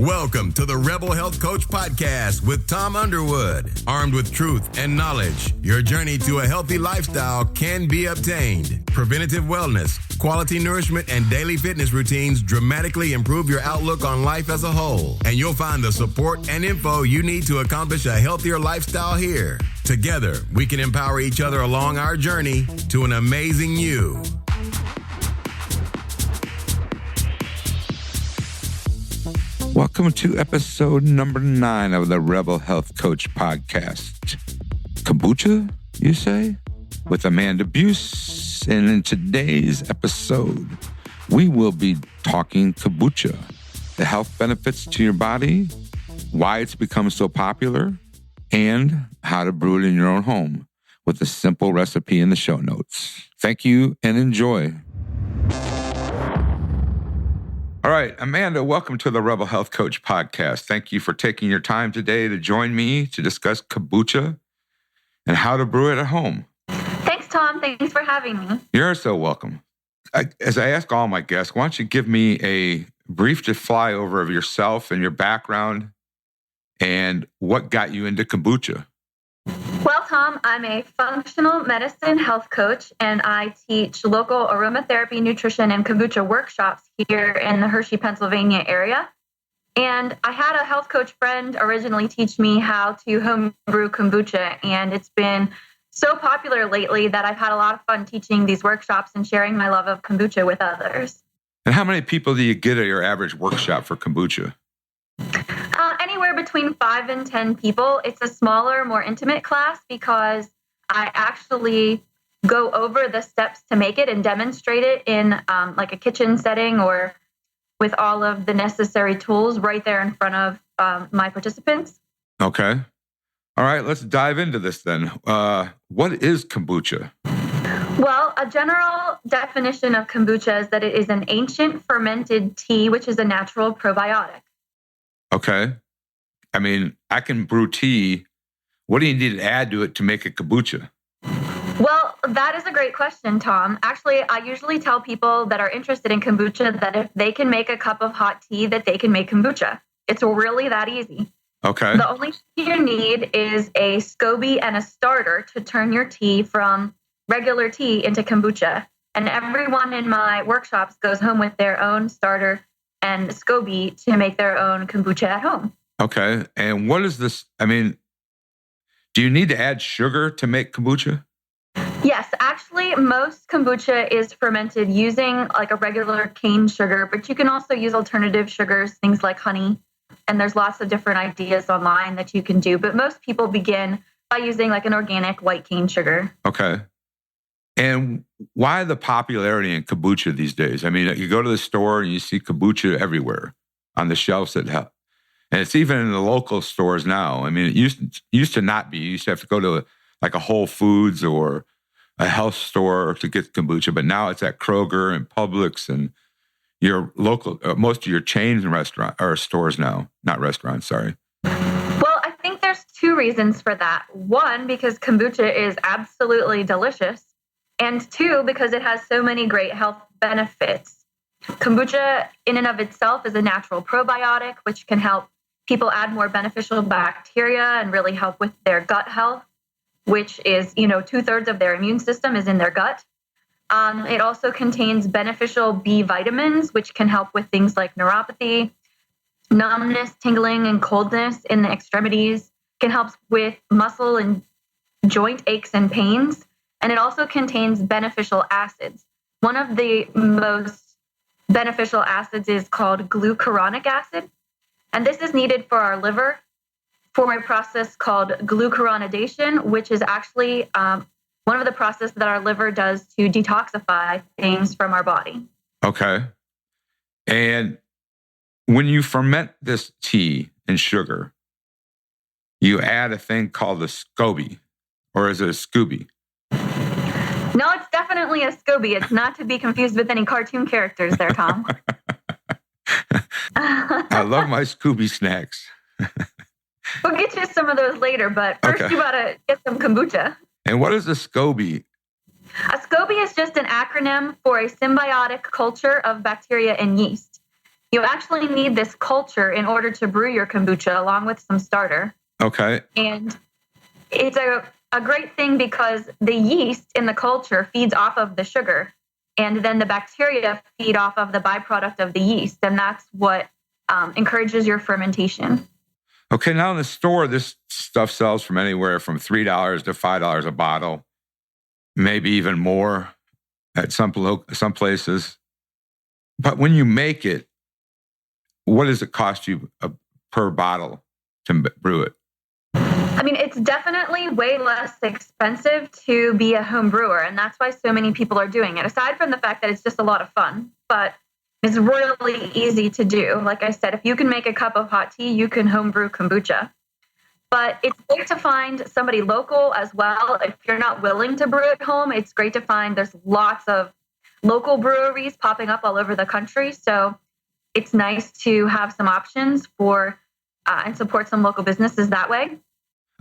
Welcome to the Rebel Health Coach Podcast with Tom Underwood. Armed with truth and knowledge, your journey to a healthy lifestyle can be obtained. Preventative wellness, quality nourishment, and daily fitness routines dramatically improve your outlook on life as a whole. And you'll find the support and info you need to accomplish a healthier lifestyle here. Together, we can empower each other along our journey to an amazing you. Welcome to episode number 9 of the Rebel Health Coach Podcast. Kombucha, you say? With Amanda Buse. And in today's episode, we will be talking kombucha, the health benefits to your body, why it's become so popular, and how to brew it in your own home with a simple recipe in the show notes. Thank you and enjoy. All right, Amanda, welcome to the Rebel Health Coach Podcast. Thank you for taking your time today to join me to discuss kombucha and how to brew it at home. Thanks, Tom. Thanks for having me. You're so welcome. As I ask all my guests, why don't you give me a brief flyover of yourself and your background and what got you into kombucha? Well, Tom, I'm a functional medicine health coach, and I teach local aromatherapy, nutrition, and kombucha workshops here in the Hershey, Pennsylvania area. And I had a health coach friend originally teach me how to home brew kombucha, and it's been so popular lately that I've had a lot of fun teaching these workshops and sharing my love of kombucha with others. And how many people do you get at your average workshop for kombucha? Anywhere between 5 and 10 people. It's a smaller, more intimate class because I actually go over the steps to make it and demonstrate it in like a kitchen setting or with all of the necessary tools right there in front of my participants. Okay. All right, let's dive into this then. What is kombucha? Well, a general definition of kombucha is that it is an ancient fermented tea, which is a natural probiotic. Okay. I mean, I can brew tea. What do you need to add to it to make a kombucha? Well, that is a great question, Tom. Actually, I usually tell people that are interested in kombucha that if they can make a cup of hot tea, that they can make kombucha. It's really that easy. Okay. The only thing you need is a Scoby and a starter to turn your tea from regular tea into kombucha. And everyone in my workshops goes home with their own starter and Scoby to make their own kombucha at home. Okay. And what is this? I mean, do you need to add sugar to make kombucha? Yes, actually, most kombucha is fermented using like a regular cane sugar, but you can also use alternative sugars, things like honey. And there's lots of different ideas online that you can do. But most people begin by using like an organic white cane sugar. Okay. And why the popularity in kombucha these days? I mean, you go to the store and you see kombucha everywhere on the shelves that have. And it's even in the local stores now. I mean, it used to not be. You used to have to go to like a Whole Foods or a health store to get kombucha. But now it's at Kroger and Publix and your local, most of your chains and restaurant or stores now. Not restaurants, sorry. Well, I think there's 2 reasons for that. 1, because kombucha is absolutely delicious. And 2, because it has so many great health benefits. Kombucha in and of itself is a natural probiotic, which can help people add more beneficial bacteria and really help with their gut health, which is, 2/3 of their immune system is in their gut. It also contains beneficial B vitamins, which can help with things like neuropathy, numbness, tingling, and coldness in the extremities. Can help with muscle and joint aches and pains. And it also contains beneficial acids. One of the most beneficial acids is called glucuronic acid. And this is needed for our liver for a process called glucuronidation, which is actually one of the processes that our liver does to detoxify things from our body. Okay. And when you ferment this tea and sugar, you add a thing called the S.C.O.B.Y, or is it a Scoby? No, it's definitely a Scoby. It's not to be confused with any cartoon characters there, Tom. I love my Scooby snacks. We'll get you some of those later, but first you gotta get some kombucha. And what is a Scoby? A SCOBY is just an acronym for a symbiotic culture of bacteria and yeast. You actually need this culture in order to brew your kombucha along with some starter. Okay. And it's a great thing because the yeast in the culture feeds off of the sugar, and then the bacteria feed off of the byproduct of the yeast, and that's what encourages your fermentation. Okay, now in the store, this stuff sells from anywhere from $3 to $5 a bottle, maybe even more at some places. But when you make it, what does it cost you per bottle to brew it? I mean, it's definitely way less expensive to be a home brewer, and that's why so many people are doing it, aside from the fact that it's just a lot of fun. But it's really easy to do. Like I said, if you can make a cup of hot tea, you can home brew kombucha. But it's great to find somebody local as well. If you're not willing to brew at home, it's great to find there's lots of local breweries popping up all over the country. So it's nice to have some options for and support some local businesses that way.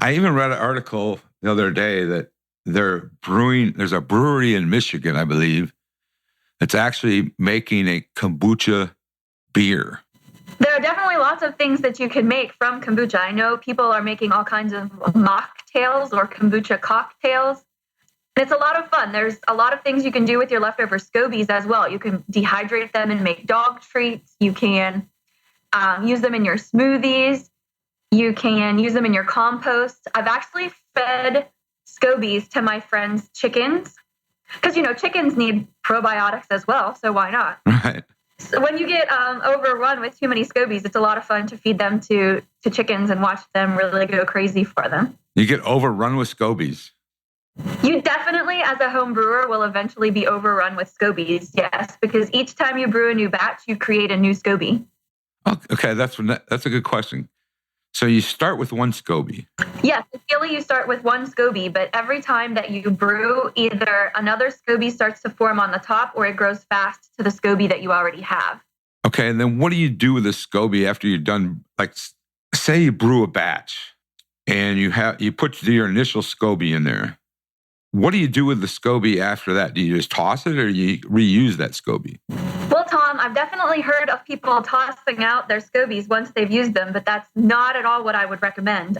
I even read an article the other day that they're brewing, there's a brewery in Michigan, I believe, that's actually making a kombucha beer. There are definitely lots of things that you can make from kombucha. I know people are making all kinds of mocktails or kombucha cocktails. And it's a lot of fun. There's a lot of things you can do with your leftover Scobies as well. You can dehydrate them and make dog treats. You can use them in your smoothies. You can use them in your compost. I've actually fed Scobies to my friends' chickens because, chickens need probiotics as well. So why not? Right. So when you get overrun with too many Scobies, it's a lot of fun to feed them to chickens and watch them really go crazy for them. You get overrun with Scobies. You definitely, as a home brewer, will eventually be overrun with Scobies, yes, because each time you brew a new batch, you create a new Scoby. Okay, that's a good question. So you start with one Scoby. Yes, ideally you start with one Scoby, but every time that you brew, either another Scoby starts to form on the top or it grows fast to the Scoby that you already have. Okay, and then what do you do with the Scoby after you're done? Like, say you brew a batch and you put your initial Scoby in there. What do you do with the Scoby after that? Do you just toss it or you reuse that Scoby? Well, Tom, I've definitely heard of people tossing out their Scobies once they've used them, but that's not at all what I would recommend.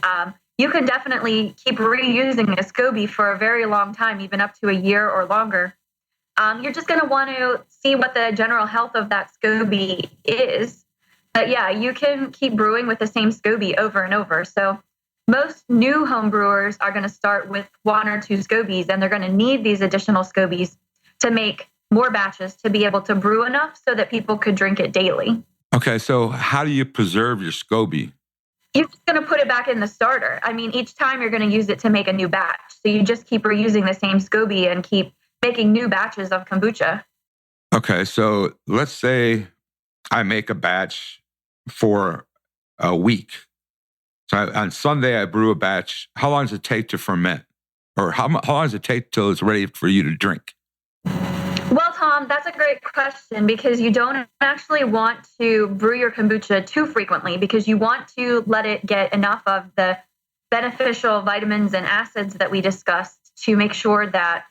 You can definitely keep reusing a Scoby for a very long time, even up to a year or longer. You're just going to want to see what the general health of that Scoby is. But yeah, you can keep brewing with the same Scoby over and over. So most new home brewers are going to start with one or two Scobies, and they're going to need these additional Scobies to make more batches to be able to brew enough so that people could drink it daily. Okay, so how do you preserve your Scoby? You're just going to put it back in the starter. I mean, each time you're going to use it to make a new batch. So you just keep reusing the same Scoby and keep making new batches of kombucha. Okay, so let's say I make a batch for a week. So on Sunday, I brew a batch. How long does it take to ferment? Or how long does it take till it's ready for you to drink? Well, Tom, that's a great question because you don't actually want to brew your kombucha too frequently because you want to let it get enough of the beneficial vitamins and acids that we discussed to make sure that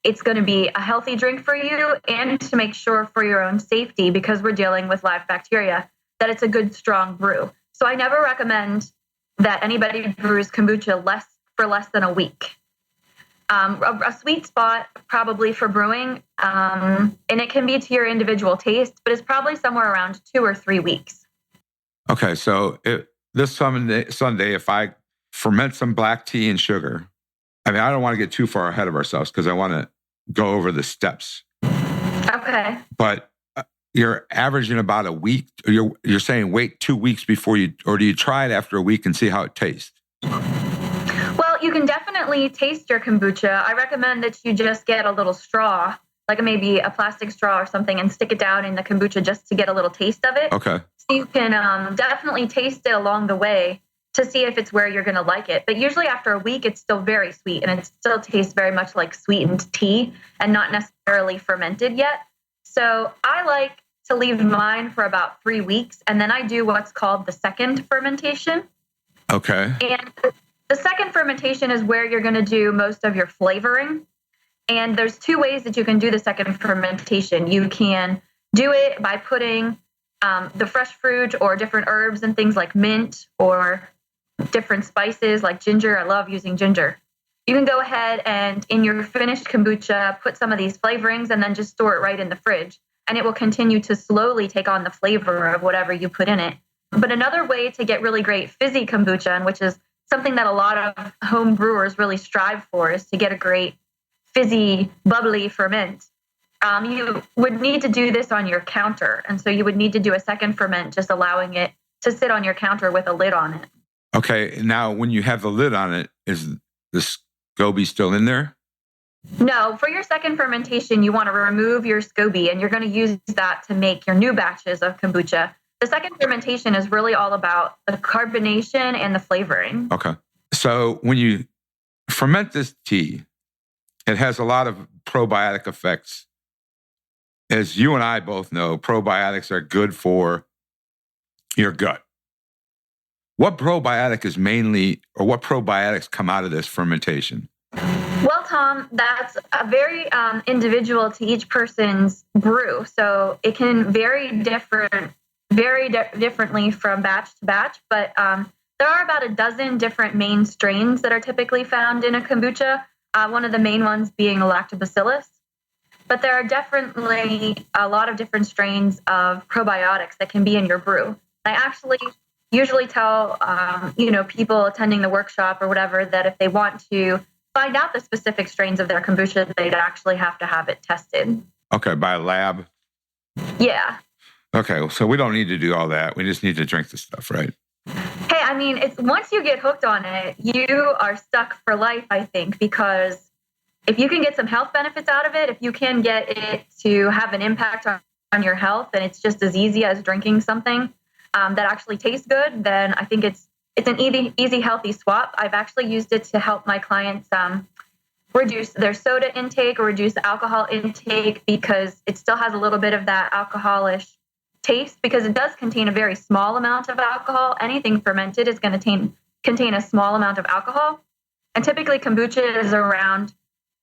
it's going to be a healthy drink for you and to make sure for your own safety because we're dealing with live bacteria that it's a good, strong brew. So I never recommend that anybody brews kombucha for less than a week. A sweet spot probably for brewing, and it can be to your individual taste, but it's probably somewhere around 2 or 3 weeks. Okay, so this Sunday, if I ferment some black tea and sugar, I mean, I don't want to get too far ahead of ourselves because I want to go over the steps. Okay. But you're averaging about a week. Or you're saying wait 2 weeks before or do you try it after a week and see how it tastes? Well, you can definitely taste your kombucha. I recommend that you just get a little straw, like maybe a plastic straw or something, and stick it down in the kombucha just to get a little taste of it. Okay. So you can definitely taste it along the way to see if it's where you're going to like it. But usually after a week, it's still very sweet, and it still tastes very much like sweetened tea and not necessarily fermented yet. So I like to leave mine for about 3 weeks, and then I do what's called the second fermentation. Okay. And the second fermentation is where you're going to do most of your flavoring. And there's 2 ways that you can do the second fermentation. You can do it by putting the fresh fruit or different herbs and things like mint or different spices like ginger. I love using ginger. You can go ahead and in your finished kombucha, put some of these flavorings and then just store it right in the fridge. And it will continue to slowly take on the flavor of whatever you put in it. But another way to get really great fizzy kombucha, and which is something that a lot of home brewers really strive for, is to get a great fizzy, bubbly ferment. You would need to do this on your counter. And so you would need to do a second ferment, just allowing it to sit on your counter with a lid on it. Okay. Now, when you have the lid on it, is the Scoby still in there? No, for your second fermentation, you want to remove your Scoby, and you're going to use that to make your new batches of kombucha. The second fermentation is really all about the carbonation and the flavoring. Okay. So when you ferment this tea, it has a lot of probiotic effects. As you and I both know, probiotics are good for your gut. What probiotic is mainly, or what probiotics come out of this fermentation? Well, Tom, that's a very individual to each person's brew. So it can vary differently from batch to batch. But there are about a dozen different main strains that are typically found in a kombucha. One of the main ones being lactobacillus. But there are definitely a lot of different strains of probiotics that can be in your brew. I actually usually tell people attending the workshop or whatever that if they want to find out the specific strains of their kombucha, they'd actually have to have it tested. Okay, by a lab? Yeah. Okay, so we don't need to do all that. We just need to drink the stuff, right? Hey, I mean, it's once you get hooked on it, you are stuck for life, I think, because if you can get some health benefits out of it, if you can get it to have an impact on your health, and it's just as easy as drinking something that actually tastes good, then I think it's an easy, healthy swap. I've actually used it to help my clients reduce their soda intake or reduce the alcohol intake because it still has a little bit of that alcoholish taste because it does contain a very small amount of alcohol. Anything fermented is going to contain a small amount of alcohol. And typically kombucha is around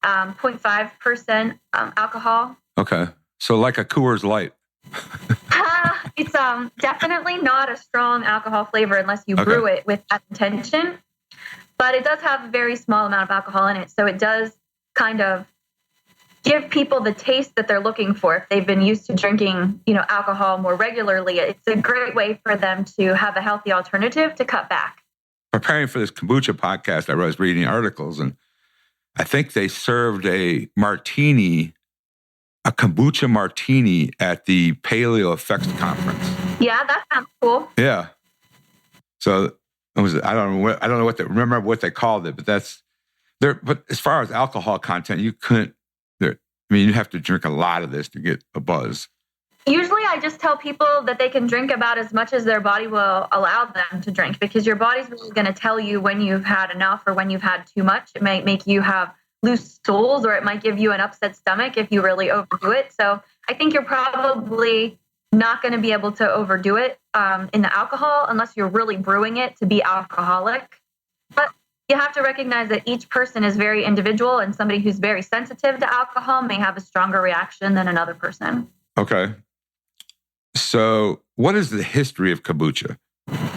0.5% alcohol. Okay. So like a Coors Light. It's definitely not a strong alcohol flavor unless you brew it with that intention. But it does have a very small amount of alcohol in it. So it does kind of give people the taste that they're looking for. If they've been used to drinking, alcohol more regularly, it's a great way for them to have a healthy alternative to cut back. Preparing for this kombucha podcast, I was reading articles, and I think they served a kombucha martini at the Paleo Effects Conference. Yeah, that sounds cool. Yeah. So I don't know remember what they called it, but that's there. But as far as alcohol content, you have to drink a lot of this to get a buzz. Usually I just tell people that they can drink about as much as their body will allow them to drink because your body's really going to tell you when you've had enough or when you've had too much. It might make you have loose stools or it might give you an upset stomach if you really overdo it. So I think you're probably not going to be able to overdo it in the alcohol unless you're really brewing it to be alcoholic. But you have to recognize that each person is very individual and somebody who's very sensitive to alcohol may have a stronger reaction than another person. Okay. So what is the history of kombucha?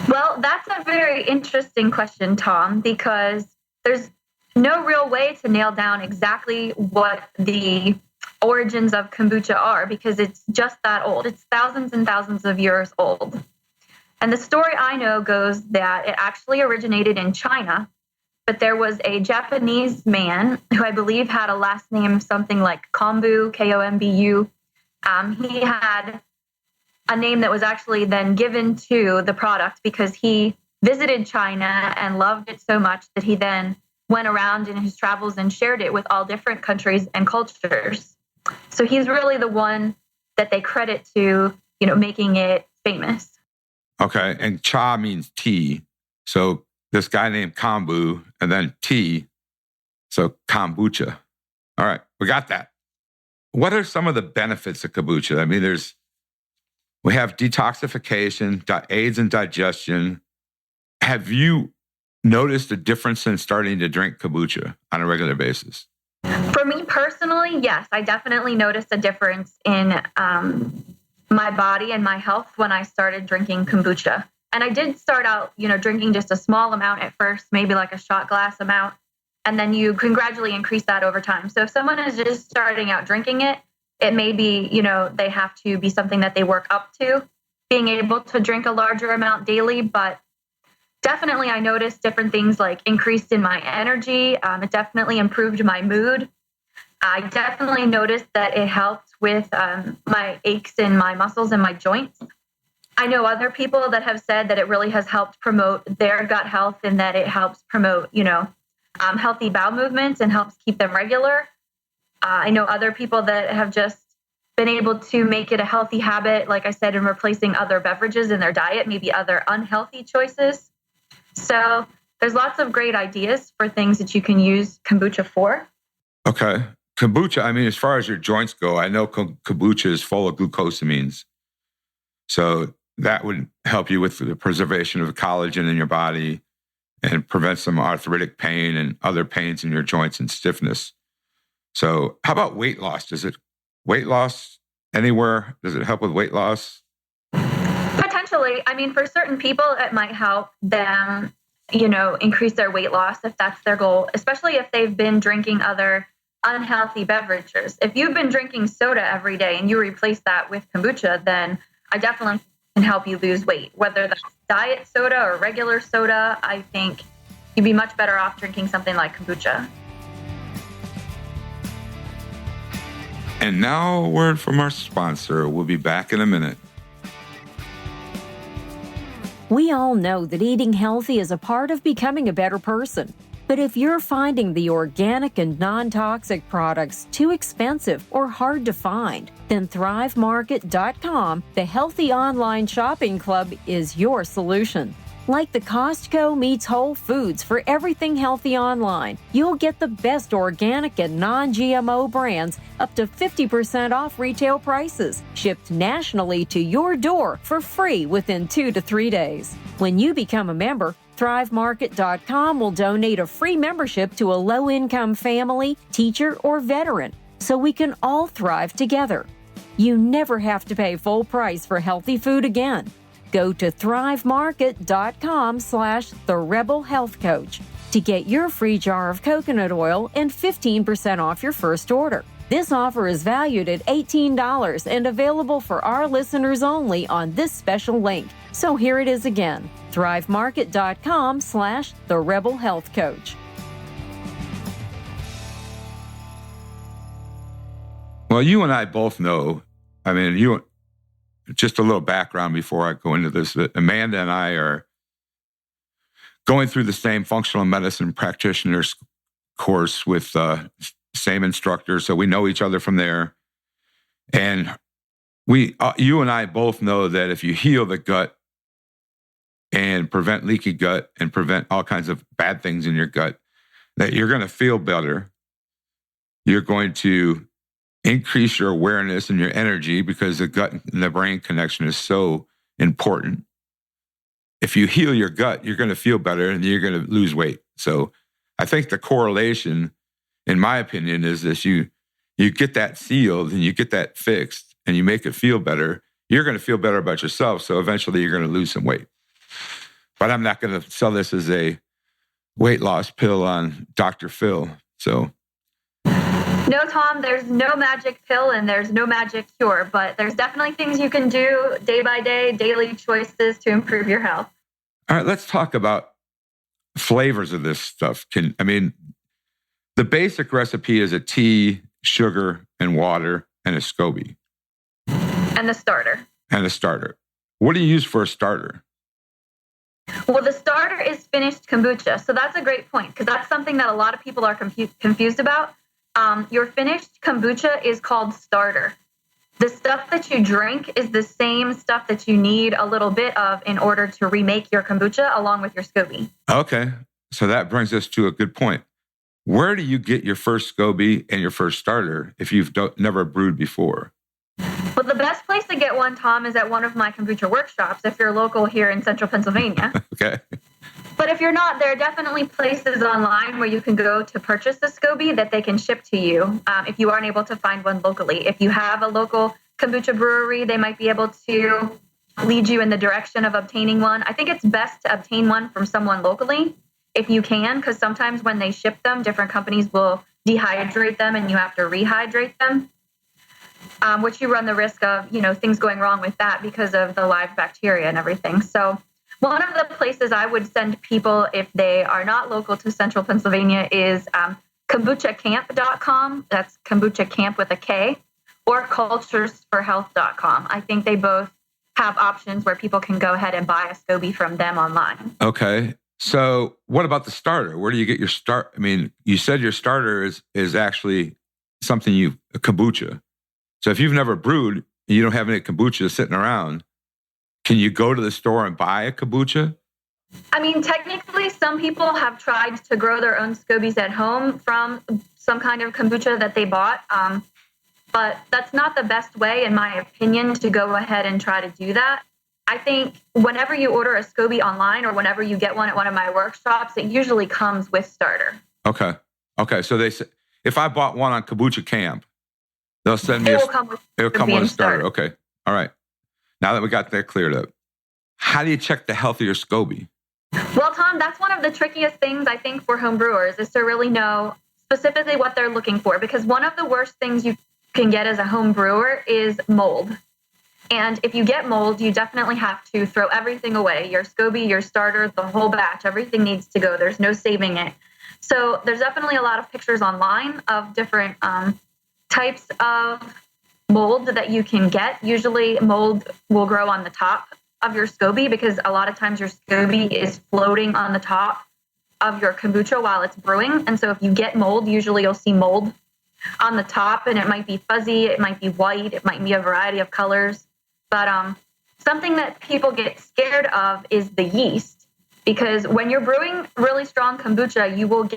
Well, that's a very interesting question, Tom, because there's no real way to nail down exactly what the origins of kombucha are because it's just that old. It's thousands and thousands of years old. And the story I know goes that it actually originated in China, but there was a Japanese man who I believe had a last name something like Kombu, Kombu. He had a name that was actually then given to the product because he visited China and loved it so much that he then went around in his travels and shared it with all different countries and cultures. So he's really the one that they credit to, making it famous. Okay. And cha means tea. So this guy named Kombu and then tea. So kombucha. All right. We got that. What are some of the benefits of kombucha? I mean, we have detoxification, aids in digestion. Have you noticed a difference in starting to drink kombucha on a regular basis? my body and my health when I started drinking kombucha. And I did start out, drinking just a small amount at first, maybe like a shot glass amount. And then you can gradually increase that over time. So if someone is just starting out drinking it, it may be, they have to be something that they work up to, being able to drink a larger amount daily. But definitely I noticed different things like increased in my energy. It definitely improved my mood. I definitely noticed that it helped with my aches in my muscles and my joints. I know other people that have said that it really has helped promote their gut health and that it helps promote, healthy bowel movements and helps keep them regular. I know other people that have just been able to make it a healthy habit, like I said, in replacing other beverages in their diet, maybe other unhealthy choices. So there's lots of great ideas for things that you can use kombucha for. Okay. Kombucha, as far as your joints go, I know kombucha is full of glucosamines. So that would help you with the preservation of collagen in your body and prevent some arthritic pain and other pains in your joints and stiffness. So how about weight loss? Does it weight loss anywhere? Does it help with weight loss? Potentially. For certain people, it might help them, increase their weight loss if that's their goal, especially if they've been drinking other unhealthy beverages. If you've been drinking soda every day and you replace that with kombucha, then I definitely can help you lose weight. Whether that's diet soda or regular soda, I think you'd be much better off drinking something like kombucha. And now a word from our sponsor. We'll be back in a minute. We all know that eating healthy is a part of becoming a better person. But if you're finding the organic and non-toxic products too expensive or hard to find, then ThriveMarket.com, the healthy online shopping club, is your solution. Like the Costco meets Whole Foods for everything healthy online, you'll get the best organic and non-GMO brands up to 50% off retail prices, shipped nationally to your door for free within 2 to 3 days. When you become a member, ThriveMarket.com will donate a free membership to a low-income family, teacher, or veteran, so we can all thrive together. You never have to pay full price for healthy food again. Go to thrivemarket.com/therebelhealthcoach to get your free jar of coconut oil and 15% off your first order. This offer is valued at $18 and available for our listeners only on this special link. So here it is again, thrivemarket.com/therebelhealthcoach. Well, you and I both know, just a little background before I go into this, that Amanda and I are going through the same functional medicine practitioner's course with the same instructor, so we know each other from there. And you and I both know that if you heal the gut and prevent leaky gut and prevent all kinds of bad things in your gut, that you're going to feel better. You're going to increase your awareness and your energy because the gut and the brain connection is so important. If you heal your gut, you're going to feel better and you're going to lose weight. So I think the correlation, in my opinion, is this: you get that sealed and you get that fixed and you make it feel better, you're going to feel better about yourself. So eventually you're going to lose some weight. But I'm not going to sell this as a weight loss pill on Dr. Phil. So no, Tom, there's no magic pill and there's no magic cure, but there's definitely things you can do day by day, daily choices to improve your health. All right, let's talk about flavors of this stuff. The basic recipe is a tea, sugar, and water, and a Scoby. And the starter. What do you use for a starter? Well, the starter is finished kombucha. So that's a great point because that's something that a lot of people are confused about. Your finished kombucha is called starter. The stuff that you drink is the same stuff that you need a little bit of in order to remake your kombucha along with your Scoby. Okay. So that brings us to a good point. Where do you get your first Scoby and your first starter if you've never brewed before? Well, the best place to get one, Tom, is at one of my kombucha workshops if you're local here in central Pennsylvania. Okay. But if you're not, there are definitely places online where you can go to purchase a Scoby that they can ship to you if you aren't able to find one locally. If you have a local kombucha brewery, they might be able to lead you in the direction of obtaining one. I think it's best to obtain one from someone locally if you can, because sometimes when they ship them, different companies will dehydrate them and you have to rehydrate them, which you run the risk of, things going wrong with that because of the live bacteria and everything. So one of the places I would send people if they are not local to central Pennsylvania is kombuchacamp.com. That's kombucha camp with a K, or culturesforhealth.com. I think they both have options where people can go ahead and buy a Scoby from them online. Okay. So what about the starter? Where do you get your start? I mean, you said your starter is actually something a kombucha. So if you've never brewed and you don't have any kombucha sitting around, can you go to the store and buy a kombucha? I mean, technically, some people have tried to grow their own Scobies at home from some kind of kombucha that they bought. But that's not the best way, in my opinion, to go ahead and try to do that. I think whenever you order a Scoby online or whenever you get one at one of my workshops, it usually comes with starter. Okay. So they say, if I bought one on Kombucha Camp, they'll send me it'll come with a starter. Okay. All right. Now that we got that cleared up, how do you check the health of your Scoby? Well, Tom, that's one of the trickiest things I think for home brewers is to really know specifically what they're looking for, because one of the worst things you can get as a home brewer is mold. And if you get mold, you definitely have to throw everything away. Your Scoby, your starter, the whole batch, everything needs to go. There's no saving it. So there's definitely a lot of pictures online of different types of mold that you can get. Usually mold will grow on the top of your Scoby because a lot of times your Scoby is floating on the top of your kombucha while it's brewing. And so if you get mold, usually you'll see mold on the top, and it might be fuzzy, it might be white, it might be a variety of colors. But something that people get scared of is the yeast, because when you're brewing really strong kombucha, you will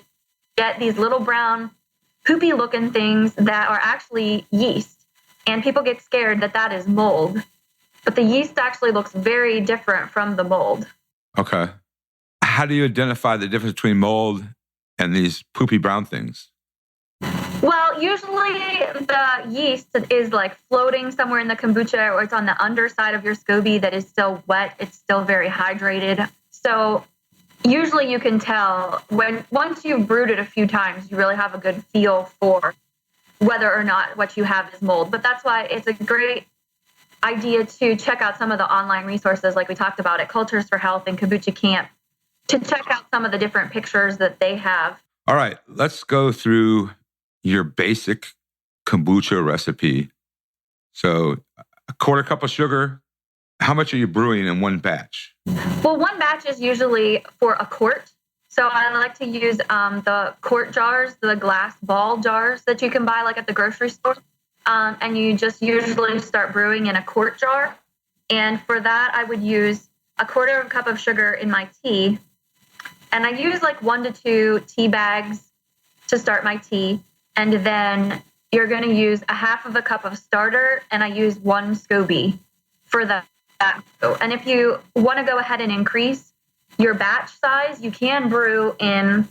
get these little brown poopy looking things that are actually yeast. And people get scared that is mold. But the yeast actually looks very different from the mold. Okay. How do you identify the difference between mold and these poopy brown things? Well, usually the yeast is like floating somewhere in the kombucha, or it's on the underside of your Scoby that is still wet. It's still very hydrated. So usually you can tell once you've brewed it a few times, you really have a good feel for whether or not what you have is mold. But that's why it's a great idea to check out some of the online resources like we talked about at Cultures for Health and Kombucha Camp to check out some of the different pictures that they have. All right, let's go through your basic kombucha recipe. So a quarter cup of sugar. How much are you brewing in one batch? Well, one batch is usually for a quart. So I like to use the quart jars, the glass ball jars that you can buy like at the grocery store. And you just usually start brewing in a quart jar. And for that, I would use a quarter of a cup of sugar in my tea. And I use like 1 to 2 tea bags to start my tea. And then you're going to use a half of a cup of starter, and I use 1 Scoby for that. And if you want to go ahead and increase your batch size, you can brew in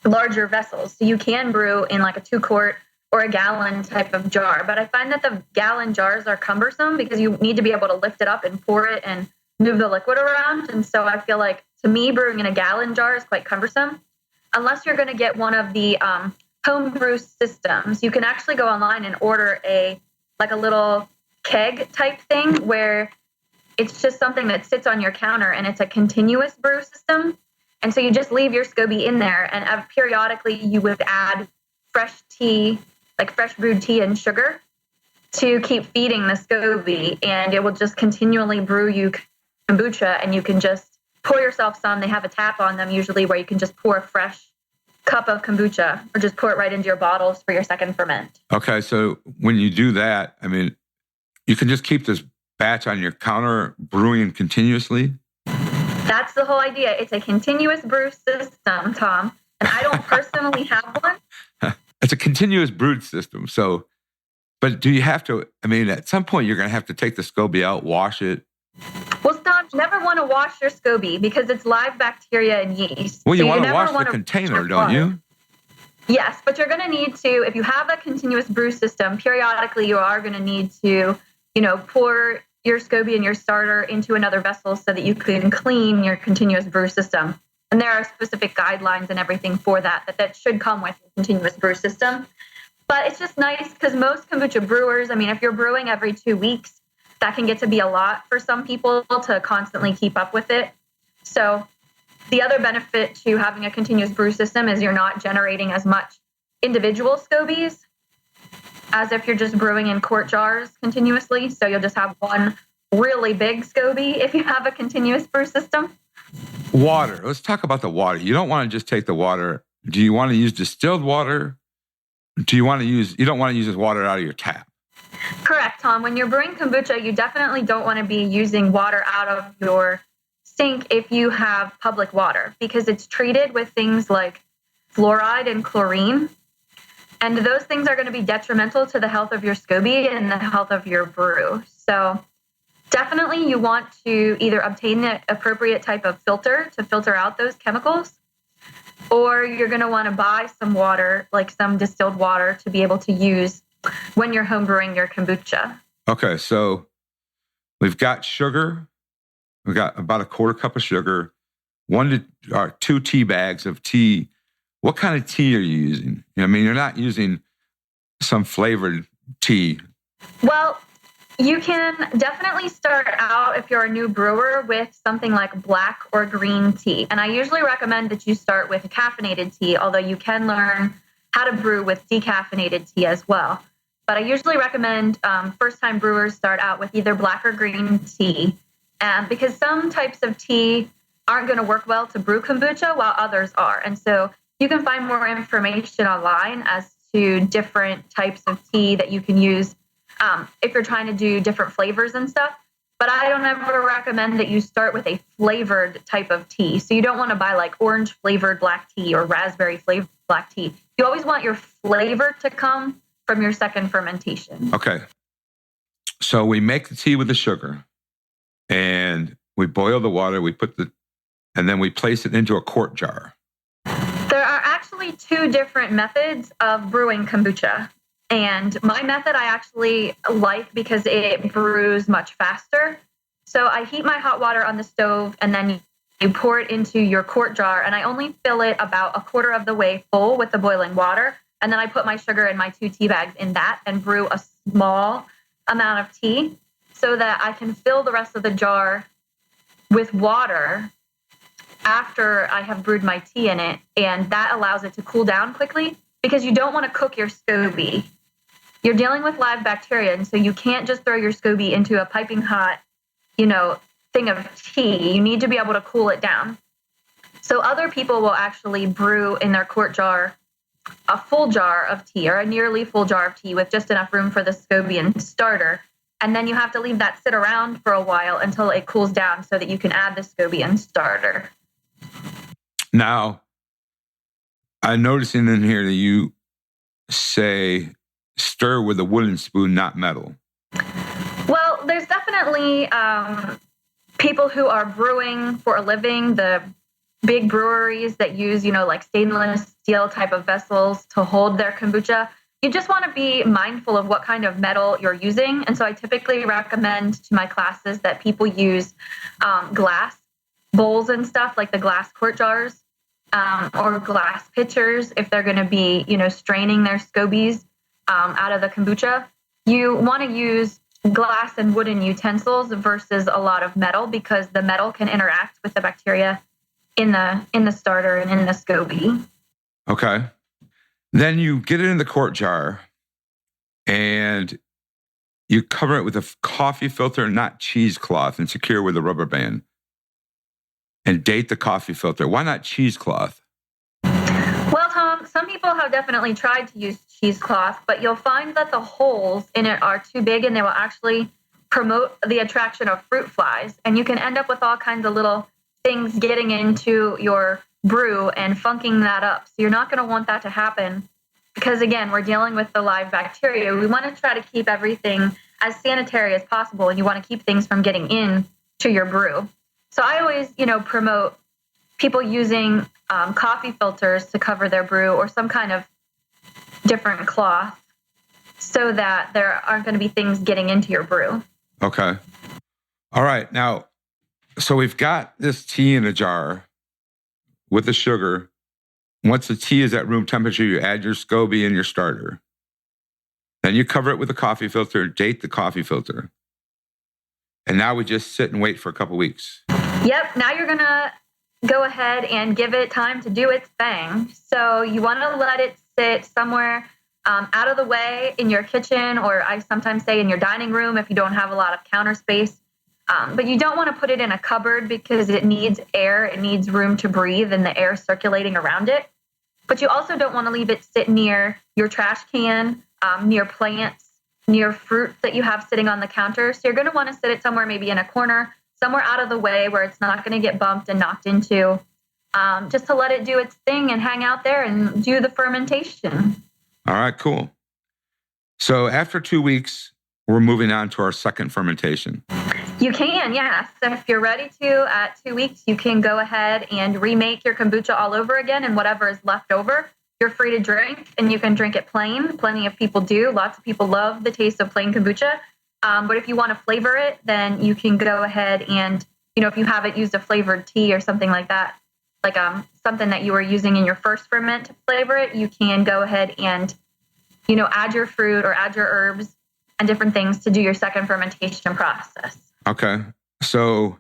larger vessels. So you can brew in like a 2-quart or a gallon type of jar. But I find that the gallon jars are cumbersome because you need to be able to lift it up and pour it and move the liquid around. And so I feel like, to me, brewing in a gallon jar is quite cumbersome. Unless you're going to get one of the homebrew systems, you can actually go online and order a little keg type thing where it's just something that sits on your counter and it's a continuous brew system. And so you just leave your Scoby in there, and periodically you would add fresh tea, like fresh brewed tea and sugar, to keep feeding the Scoby, and it will just continually brew you kombucha, and you can just pour yourself some. They have a tap on them usually where you can just pour a fresh cup of kombucha or just pour it right into your bottles for your second ferment. Okay, so when you do that, I mean, you can just keep this batch on your counter brewing continuously? That's the whole idea. It's a continuous brew system, Tom, and I don't personally have one. It's a continuous brewed system. So, but do you have to, I mean, at some point you're going to have to take the Scoby out, wash it. Well, stop. You never want to wash your Scoby because it's live bacteria and yeast. Well, you want to wash the container, don't you? Yes, but you're going to need to, if you have a continuous brew system, periodically you are going to need to pour your SCO.B.Y and your starter into another vessel so that you can clean your continuous brew system. And there are specific guidelines and everything for that should come with a continuous brew system. But it's just nice because most kombucha brewers, if you're brewing every 2 weeks, that can get to be a lot for some people to constantly keep up with it. So the other benefit to having a continuous brew system is you're not generating as much individual SCO.B.Ys as if you're just brewing in quart jars continuously. So you'll just have one really big SCO.B.Y if you have a continuous brew system. Water. Let's talk about the water. You don't want to just take the water. Do you want to use distilled water? You don't want to use this water out of your tap? Correct, Tom. When you're brewing kombucha, you definitely don't want to be using water out of your sink if you have public water, because it's treated with things like fluoride and chlorine. And those things are going to be detrimental to the health of your SCO.B.Y and the health of your brew. So definitely you want to either obtain the appropriate type of filter to filter out those chemicals, or you're going to want to buy some water, like some distilled water, to be able to use when you're home brewing your kombucha. Okay, so we've got sugar. We've got about a quarter cup of sugar, 2 tea bags of tea. What kind of tea are you using? You're not using some flavored tea. Well, you can definitely start out, if you're a new brewer, with something like black or green tea. And I usually recommend that you start with a caffeinated tea, although you can learn how to brew with decaffeinated tea as well. But I usually recommend first-time brewers start out with either black or green tea, because some types of tea aren't going to work well to brew kombucha while others are. And so you can find more information online as to different types of tea that you can use if you're trying to do different flavors and stuff. But I don't ever recommend that you start with a flavored type of tea. So you don't want to buy like orange flavored black tea or raspberry flavored black tea. You always want your flavor to come from your second fermentation. Okay. So we make the tea with the sugar and we boil the water, and then we place it into a quart jar. There are actually 2 different methods of brewing kombucha. And my method I actually like because it brews much faster. So I heat my hot water on the stove, and then you pour it into your quart jar, and I only fill it about a quarter of the way full with the boiling water. And then I put my sugar and my 2 tea bags in that and brew a small amount of tea so that I can fill the rest of the jar with water after I have brewed my tea in it. And that allows it to cool down quickly, because you don't want to cook your SCO.B.Y. You're dealing with live bacteria, and so you can't just throw your SCO.B.Y into a piping hot, thing of tea. You need to be able to cool it down. So other people will actually brew in their quart jar a full jar of tea, or a nearly full jar of tea with just enough room for the SCO.B.Y and starter. And then you have to leave that sit around for a while until it cools down so that you can add the SCO.B.Y and starter. Now, I'm noticing in here that you say stir with a wooden spoon, not metal. Well, there's definitely people who are brewing for a living, the big breweries that use, like stainless steel type of vessels to hold their kombucha. You just want to be mindful of what kind of metal you're using. And so I typically recommend to my classes that people use glass bowls and stuff, like the glass quart jars, or glass pitchers if they're going to be, straining their SCO.B.Ys out of the kombucha. You want to use glass and wooden utensils versus a lot of metal, because the metal can interact with the bacteria in the starter and in the SCO.B.Y. Okay. Then you get it in the quart jar and you cover it with a coffee filter, not cheesecloth, and secure with a rubber band. And date the coffee filter. Why not cheesecloth? Well, Tom, some people have definitely tried to use cheesecloth, but you'll find that the holes in it are too big, and they will actually promote the attraction of fruit flies. And you can end up with all kinds of little things getting into your brew and funking that up. So you're not going to want that to happen, because again, we're dealing with the live bacteria. We want to try to keep everything as sanitary as possible, and you want to keep things from getting in to your brew. So I always, promote people using coffee filters to cover their brew, or some kind of different cloth so that there aren't going to be things getting into your brew. Okay. All right. Now, so we've got this tea in a jar with the sugar. Once the tea is at room temperature, you add your Scoby and your starter. Then you cover it with a coffee filter, date the coffee filter. And now we just sit and wait for a couple weeks. Yep. Now you're going to go ahead and give it time to do its thing. So you want to let it sit somewhere out of the way in your kitchen, or I sometimes say in your dining room if you don't have a lot of counter space. But you don't want to put it in a cupboard because it needs air. It needs room to breathe and the air circulating around it. But you also don't want to leave it sit near your trash can, near plants, near fruit that you have sitting on the counter. So you're going to want to sit it somewhere, maybe in a corner, somewhere out of the way where it's not going to get bumped and knocked into, just to let it do its thing and hang out there and do the fermentation. All right, cool. So after 2 weeks, we're moving on to our second fermentation. You can, yeah. So if you're ready to, at 2 weeks, you can go ahead and remake your kombucha all over again, and whatever is left over, you're free to drink, and you can drink it plain. Plenty of people do. Lots of people love the taste of plain kombucha. But if you want to flavor it, then you can go ahead and, if you haven't used a flavored tea or something like that, like something that you were using in your first ferment to flavor it, you can go ahead and, add your fruit or add your herbs and different things to do your second fermentation process. Okay. So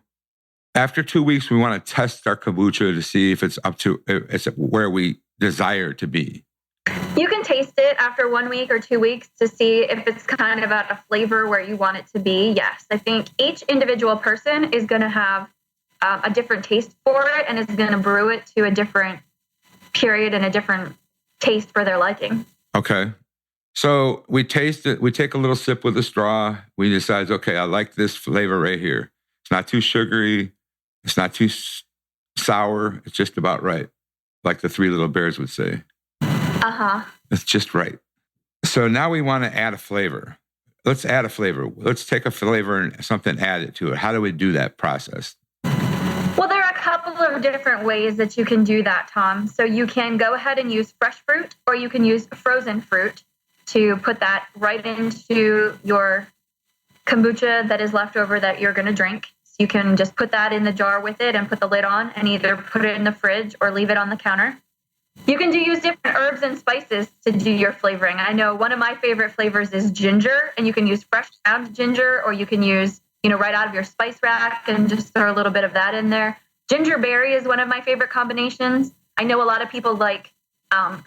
after 2 weeks, we want to test our kombucha to see if it's it's where we desire it to be. You can taste it after 1 week or 2 weeks to see if it's kind of at a flavor where you want it to be. Yes, I think each individual person is going to have a different taste for it and is going to brew it to a different period and a different taste for their liking. Okay. So we taste it. We take a little sip with a straw. We decide, okay, I like this flavor right here. It's not too sugary. It's not too sour. It's just about right. Like the Three Little Bears would say. It's just right. So now we want to add a flavor. Let's add a flavor. Let's take a flavor and something, add it to it. How do we do that process? Well, there are a couple of different ways that you can do that, Tom. So you can go ahead and use fresh fruit, or you can use frozen fruit to put that right into your kombucha that is left over that you're going to drink. So you can just put that in the jar with it and put the lid on and either put it in the fridge or leave it on the counter. You can use different herbs and spices to do your flavoring. I know one of my favorite flavors is ginger, and you can use fresh ground ginger, or you can use, right out of your spice rack and just throw a little bit of that in there. Ginger berry is one of my favorite combinations. I know a lot of people like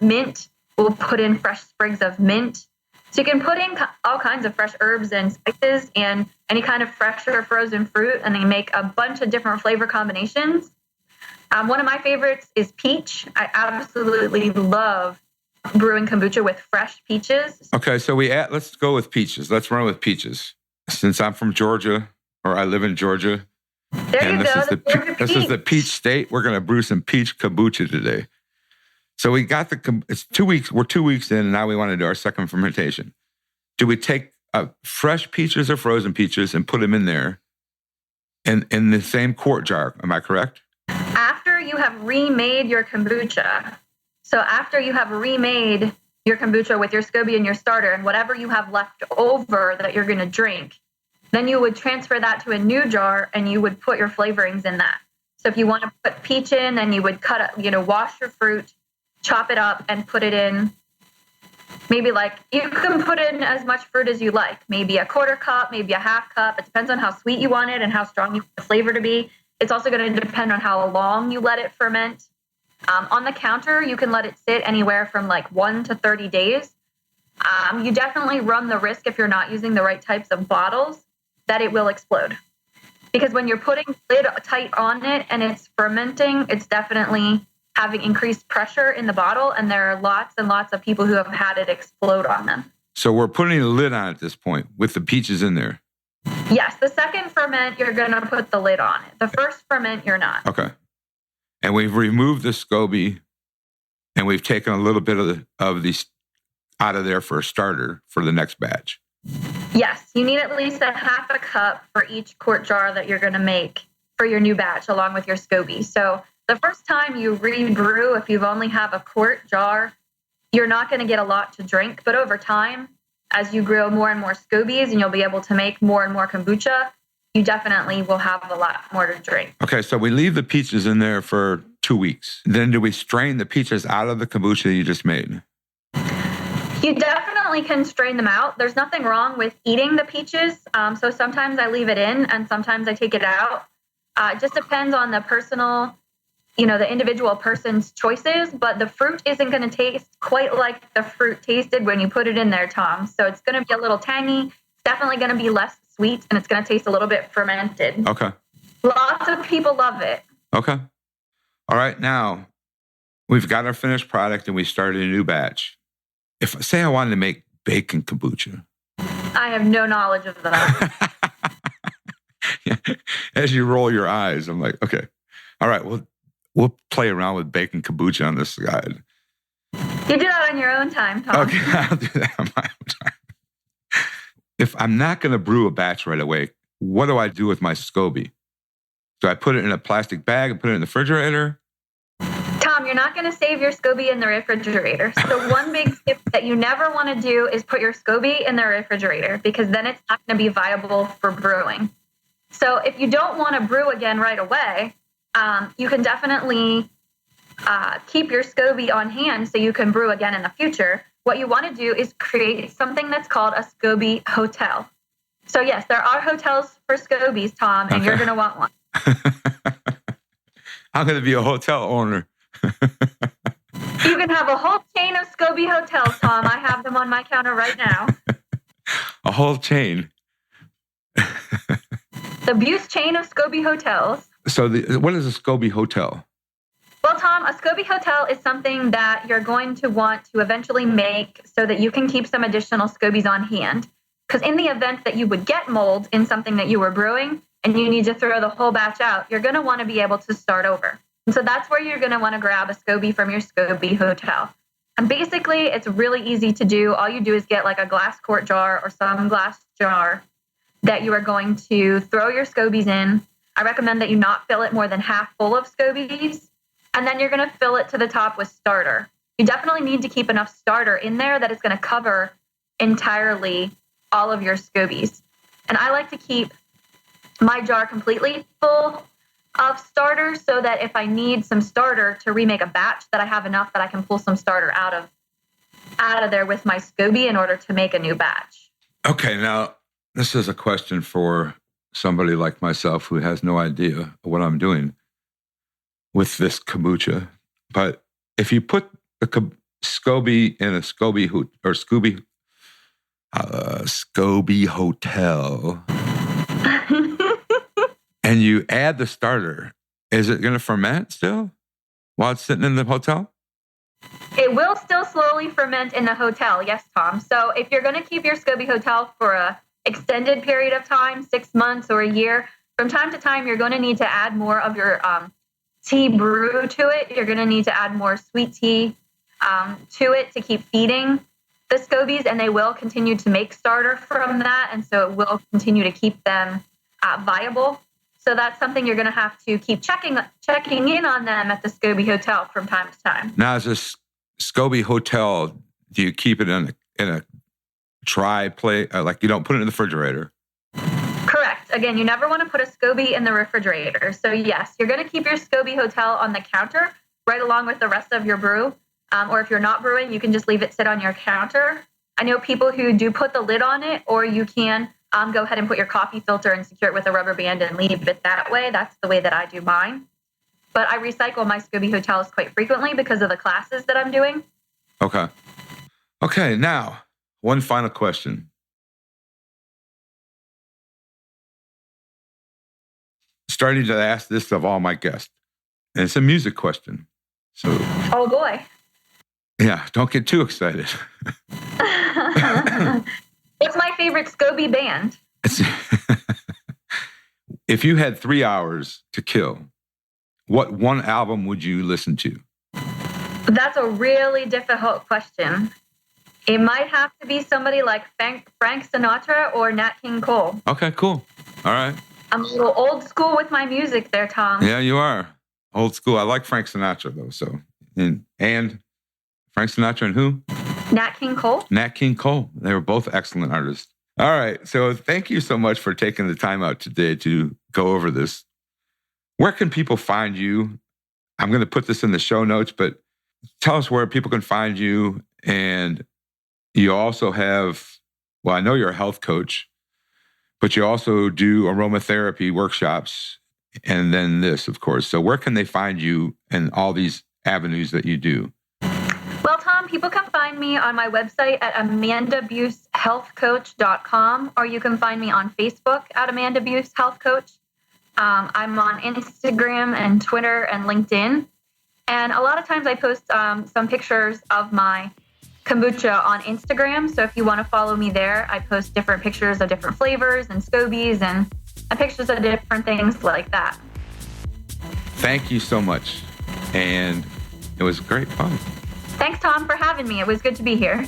mint. We'll put in fresh sprigs of mint. So you can put in all kinds of fresh herbs and spices and any kind of fresh or frozen fruit, and they make a bunch of different flavor combinations. One of my favorites is peach. I absolutely love brewing kombucha with fresh peaches. Okay, so let's go with peaches. Let's run with peaches. Since I'm from Georgia, or I live in Georgia, there you go. This is the peach state. We're going to brew some peach kombucha today. So we got it's 2 weeks. We're 2 weeks in, and now we want to do our second fermentation. Do we take fresh peaches or frozen peaches and put them in there in the same quart jar? Am I correct? After you have remade your kombucha, so after you have remade your kombucha with your Scoby and your starter and whatever you have left over that you're going to drink, then you would transfer that to a new jar and you would put your flavorings in that. So if you want to put peach in, then you would wash your fruit, chop it up, and put it in. Maybe you can put in as much fruit as you like. Maybe a quarter cup, maybe a half cup. It depends on how sweet you want it and how strong you want the flavor to be. It's also going to depend on how long you let it ferment. On the counter, you can let it sit anywhere from 1 to 30 days. You definitely run the risk, if you're not using the right types of bottles, that it will explode. Because when you're putting lid tight on it and it's fermenting, it's definitely having increased pressure in the bottle, and there are lots and lots of people who have had it explode on them. So we're putting a lid on at this point with the peaches in there. Yes, the second ferment, you're going to put the lid on it. The first ferment, you're not. Okay. And we've removed the Scoby, and we've taken a little bit of these out of there for a starter for the next batch. Yes, you need at least a half a cup for each quart jar that you're going to make for your new batch along with your Scoby. So the first time you rebrew, if you only have a quart jar, you're not going to get a lot to drink. But over time, as you grow more and more Scobies and you'll be able to make more and more kombucha, you definitely will have a lot more to drink. Okay, so we leave the peaches in there for 2 weeks. Then do we strain the peaches out of the kombucha you just made? You definitely can strain them out. There's nothing wrong with eating the peaches. So sometimes I leave it in and sometimes I take it out. It just depends on the personal, the individual person's choices, but the fruit isn't going to taste quite like the fruit tasted when you put it in there, Tom. So it's going to be a little tangy. It's definitely going to be less sweet, and it's going to taste a little bit fermented. Okay. Lots of people love it. Okay. All right. Now, we've got our finished product and we started a new batch. If, say, I wanted to make bacon kombucha. I have no knowledge of that. As you roll your eyes, I'm like, okay. All right. We'll play around with bacon kombucha on this guide. You do that on your own time, Tom. Okay. I'll do that on my own time. If I'm not going to brew a batch right away, what do I do with my SCO.B.Y? Do I put it in a plastic bag and put it in the refrigerator? Tom, you're not going to save your SCO.B.Y in the refrigerator. So one big tip that you never want to do is put your SCO.B.Y in the refrigerator, because then it's not going to be viable for brewing. So if you don't want to brew again right away, you can definitely keep your SCO.B.Y on hand so you can brew again in the future. What you want to do is create something that's called a SCO.B.Y hotel. So yes, there are hotels for SCO.B.Ys, Tom, and you're going to want one. I'm going to be a hotel owner. You can have a whole chain of SCO.B.Y hotels, Tom. I have them on my counter right now. A whole chain. The Buse chain of SCO.B.Y hotels. So what is a SCO.B.Y hotel? Well, Tom, a SCO.B.Y hotel is something that you're going to want to eventually make so that you can keep some additional SCO.B.Ys on hand. Because in the event that you would get mold in something that you were brewing and you need to throw the whole batch out, you're going to want to be able to start over. And so that's where you're going to want to grab a SCO.B.Y from your SCO.B.Y hotel. And basically, it's really easy to do. All you do is get like a glass quart jar or some glass jar that you are going to throw your SCO.B.Ys in. I recommend that you not fill it more than half full of SCO.B.Ys. And then you're going to fill it to the top with starter. You definitely need to keep enough starter in there that it's going to cover entirely all of your SCO.B.Ys. And I like to keep my jar completely full of starter so that if I need some starter to remake a batch, that I have enough that I can pull some starter out of there with my SCO.B.Y in order to make a new batch. Okay, now this is a question for somebody like myself who has no idea what I'm doing with this kombucha. But if you put the SCO.B.Y in a SCO.B.Y hotel and you add the starter, is it going to ferment still while it's sitting in the hotel? It will still slowly ferment in the hotel, yes, Tom. So if you're going to keep your SCO.B.Y hotel for a extended period of time, 6 months or a year, from time to time, you're going to need to add more of your tea brew to it. You're going to need to add more sweet tea to it to keep feeding the SCO.B.Ys, and they will continue to make starter from that, and so it will continue to keep them viable. So that's something you're going to have to keep checking in on them at the SCO.B.Y hotel from time to time. Now, as this SCO.B.Y hotel, do you keep it in a dry plate? Like you don't put it in the refrigerator? Correct. Again, you never want to put a SCO.B.Y in the refrigerator. So yes, you're going to keep your SCO.B.Y hotel on the counter right along with the rest of your brew. Or if you're not brewing, you can just leave it sit on your counter. I know people who do put the lid on it, or you can go ahead and put your coffee filter and secure it with a rubber band and leave it that way. That's the way that I do mine. But I recycle my SCO.B.Y hotels quite frequently because of the classes that I'm doing. Okay, now, one final question. Starting to ask this of all my guests. And it's a music question. So, oh boy. Yeah, don't get too excited. What's my favorite SCO.B.Y band? If you had 3 hours to kill, what one album would you listen to? That's a really difficult question. It might have to be somebody like Frank Sinatra or Nat King Cole. Okay, cool. All right. I'm a little old school with my music there, Tom. Yeah, you are. Old school. I like Frank Sinatra, though. So, and Frank Sinatra and who? Nat King Cole. Nat King Cole. They were both excellent artists. All right. So thank you so much for taking the time out today to go over this. Where can people find you? I'm going to put this in the show notes, but tell us where people can find you. And you also have, well, I know you're a health coach, but you also do aromatherapy workshops. And then this, of course. So where can they find you in all these avenues that you do? Well, Tom, people can find me on my website at amandabusehealthcoach.com, or you can find me on Facebook at Amanda Buse Health Coach. I'm on Instagram and Twitter and LinkedIn. And a lot of times I post some pictures of my kombucha on Instagram. So if you want to follow me there, I post different pictures of different flavors and Scobies and pictures of different things like that. Thank you so much. And it was great fun. Thanks, Tom, for having me. It was good to be here.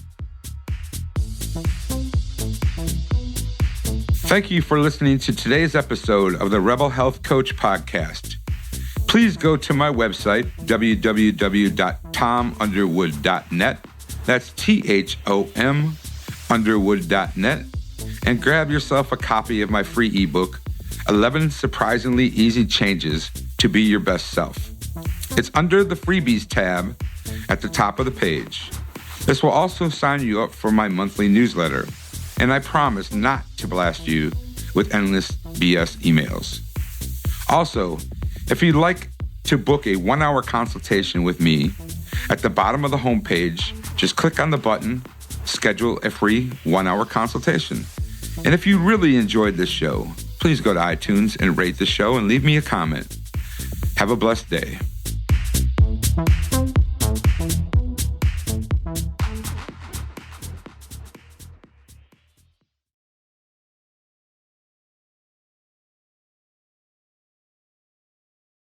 Thank you for listening to today's episode of the Rebel Health Coach Podcast. Please go to my website, www.tomunderwood.net. That's THOM underwood.net. And grab yourself a copy of my free ebook, 11 Surprisingly Easy Changes to Be Your Best Self. It's under the freebies tab at the top of the page. This will also sign you up for my monthly newsletter. And I promise not to blast you with endless BS emails. Also, if you'd like to book a 1-hour consultation with me, at the bottom of the homepage, just click on the button, schedule a free 1-hour consultation. And if you really enjoyed this show, please go to iTunes and rate the show and leave me a comment. Have a blessed day.